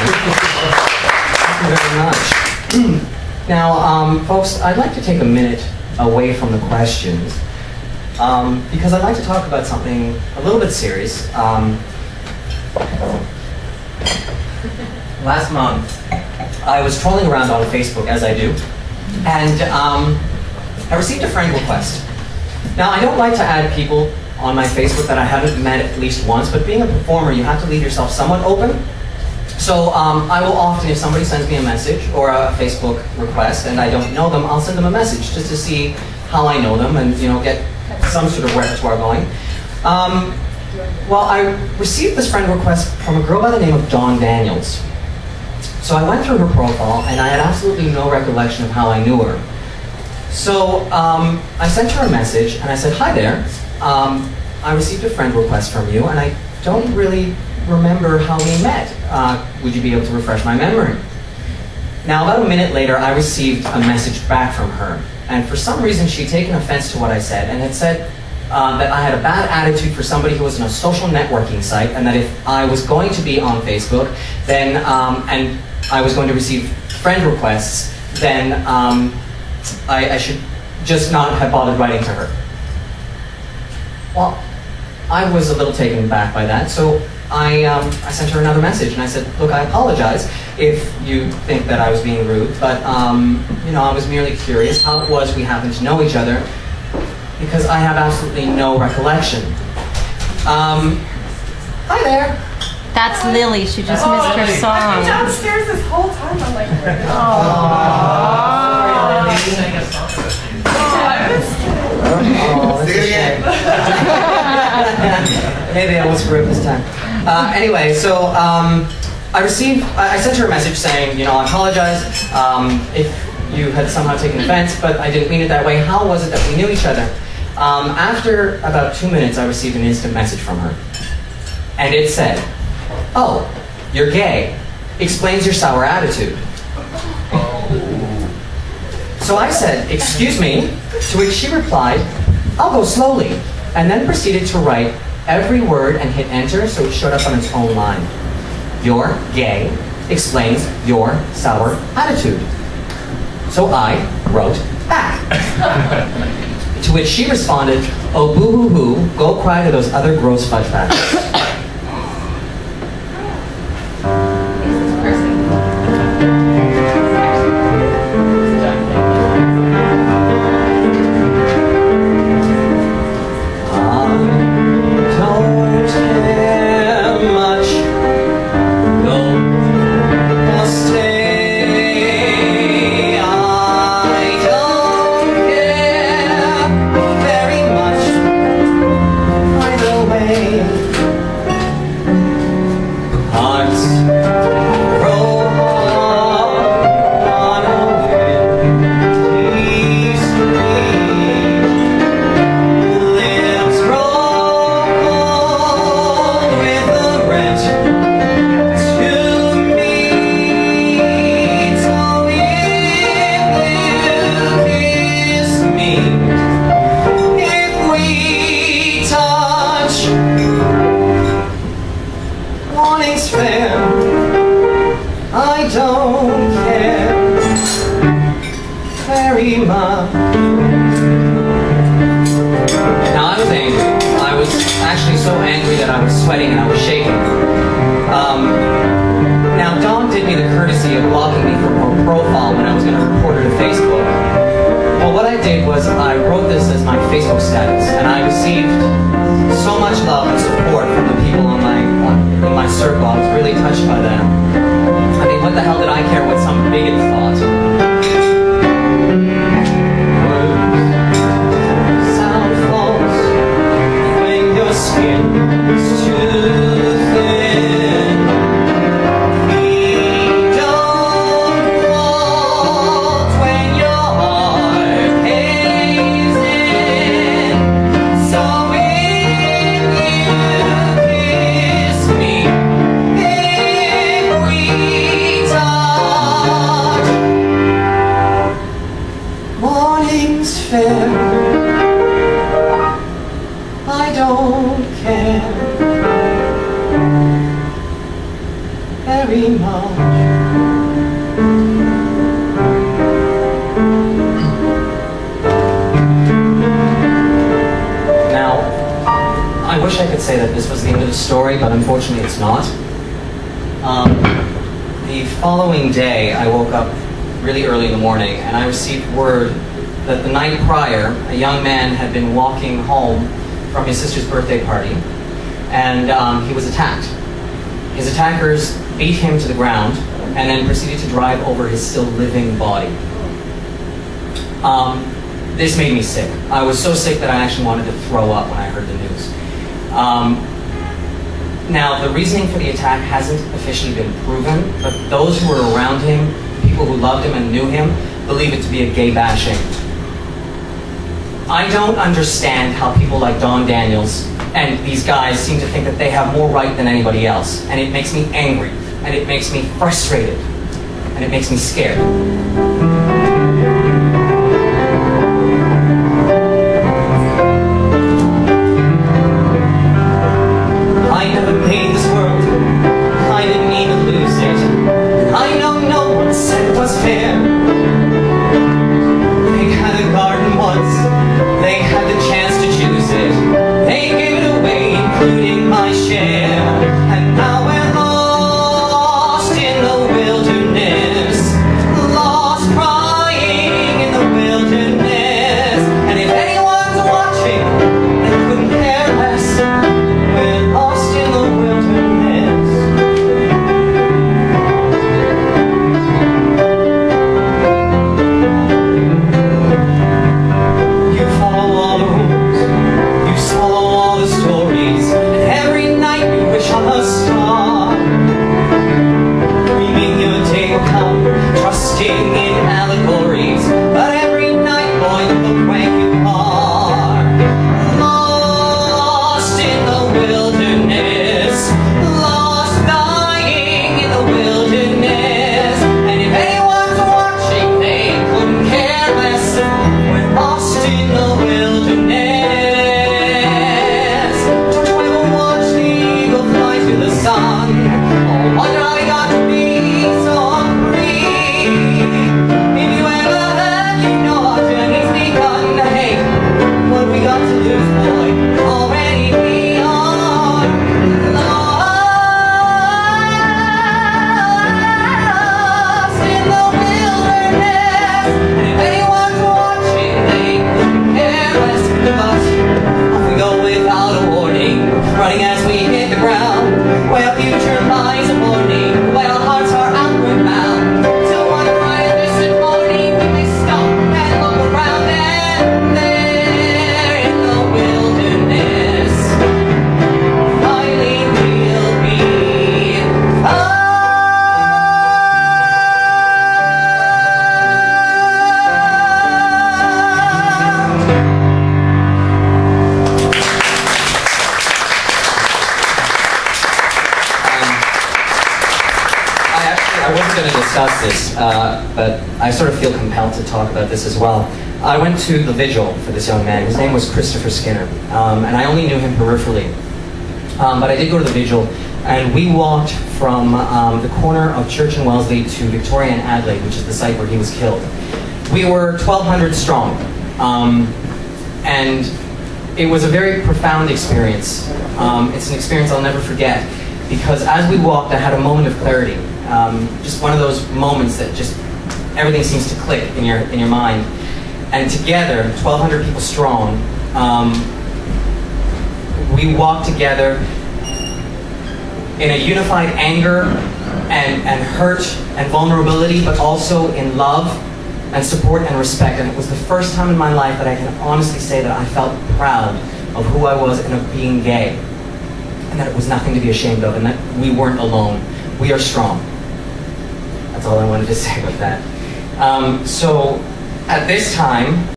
you very much. Now, folks, I'd like to take a minute away from the questions because I'd like to talk about something a little bit serious. Last month, I was trolling around on Facebook, as I do, and I received a friend request. Now, I don't like to add people on my Facebook that I haven't met at least once, but being a performer, you have to leave yourself somewhat open. So I will often, if somebody sends me a message or a Facebook request and I don't know them, I'll send them a message just to see how I know them and, you know, get some sort of repertoire going. Well, I received this friend request from a girl by the name of Dawn Daniels. So I went through her profile and I had absolutely no recollection of how I knew her. So I sent her a message and I said, "Hi there, I received a friend request from you and I don't really remember how we met. Would you be able to refresh my memory?" Now, about a minute later, I received a message back from her. And for some reason, she'd taken offense to what I said and had said that I had a bad attitude for somebody who was on a social networking site, and that if I was going to be on Facebook, then, and I was going to receive friend requests, then I should just not have bothered writing to her. Well, I was a little taken aback by that, so I sent her another message, and I said, "Look, I apologize if you think that I was being rude, but you know, I was merely curious how it was we happened to know each other, because I have absolutely no recollection." Hi there. That's Lily. She just missed her song. I've been downstairs this whole time. I'm like, Maybe I won't screw up this time. Anyway, so I sent her a message saying, you know, I apologize if you had somehow taken offense, but I didn't mean it that way. How was it that we knew each other? After about 2 minutes, I received an instant message from her. And it said, "Oh, you're gay. Explains your sour attitude." So I said, "Excuse me," to which she replied, "I'll go slowly," and then proceeded to write every word and hit enter so it showed up on its own line. "You're gay. Explains your sour attitude." So I wrote back. To which she responded, "Oh, boo-hoo-hoo, go cry to those other gross fudge patches." Now I was angry. I was actually so angry that I was sweating and I was shaking. Now Dawn did me the courtesy of blocking me from her profile when I was going to report her to Facebook. Well, what I did was I wrote this as my Facebook status, and I received so much love and support from the people in my circle. I was really touched by them. I mean, what the hell did I care what some bigot thought? Skin's too thin. We don't want when your heart caves in. So if you kiss me, if we touch, very much. Now, I wish I could say that this was the end of the story, but unfortunately it's not. The following day, I woke up really early in the morning, and I received word that the night prior, a young man had been walking home from his sister's birthday party, and he was attacked. His attackers beat him to the ground, and then proceeded to drive over his still living body. This made me sick. I was so sick that I actually wanted to throw up when I heard the news. Now, the reasoning for the attack hasn't officially been proven, but those who were around him, people who loved him and knew him, believe it to be a gay bashing. I don't understand how people like Don Daniels and these guys seem to think that they have more right than anybody else, and it makes me angry, and it makes me frustrated, and it makes me scared. I never made this world, I didn't mean to lose it. I know no one said it was fair. They had a garden once, they had the chance to choose it. They gave it away, including my share. And now we're lost in the wilderness, lost crying in the wilderness. And if anyone's watching, they couldn't care less. We're lost in the wilderness. You follow all the rules, you swallow all the stories, and every night you wish on a star. Dreaming your day will come, trusting in allegories, but every night, boy, you look where you are. Lost in the wilderness, lost dying in the wilderness. And if anyone's watching, they couldn't care less. We're lost in the wilderness. Don't you ever watch the eagle fly to the sun? Oh, wonder how he got to be so free. If you ever heard, you know our journey's begun. Hey, what we got to lose, boy? Already we are lost in the wilderness. And if anyone's watching, they couldn't care less. But off we go without a warning, running as we hit the ground, where our future lies a morning, where our hearts are outward bound. Till one bright distant morning we may stop and look around, and there in the wilderness, finally we'll be found. I wasn't going to discuss this, but I sort of feel compelled to talk about this as well. I went to the vigil for this young man. His name was Christopher Skinner, and I only knew him peripherally. But I did go to the vigil, and we walked from the corner of Church and Wellesley to Victoria and Adelaide, which is the site where he was killed. We were 1,200 strong, and it was a very profound experience. It's an experience I'll never forget, because as we walked, I had a moment of clarity. Just one of those moments that just everything seems to click in your mind. And together, 1,200 people strong, we walked together in a unified anger and hurt and vulnerability, but also in love and support and respect. And it was the first time in my life that I can honestly say that I felt proud of who I was and of being gay, and that it was nothing to be ashamed of, and that we weren't alone. We are strong. That's all I wanted to say about that. So at this time,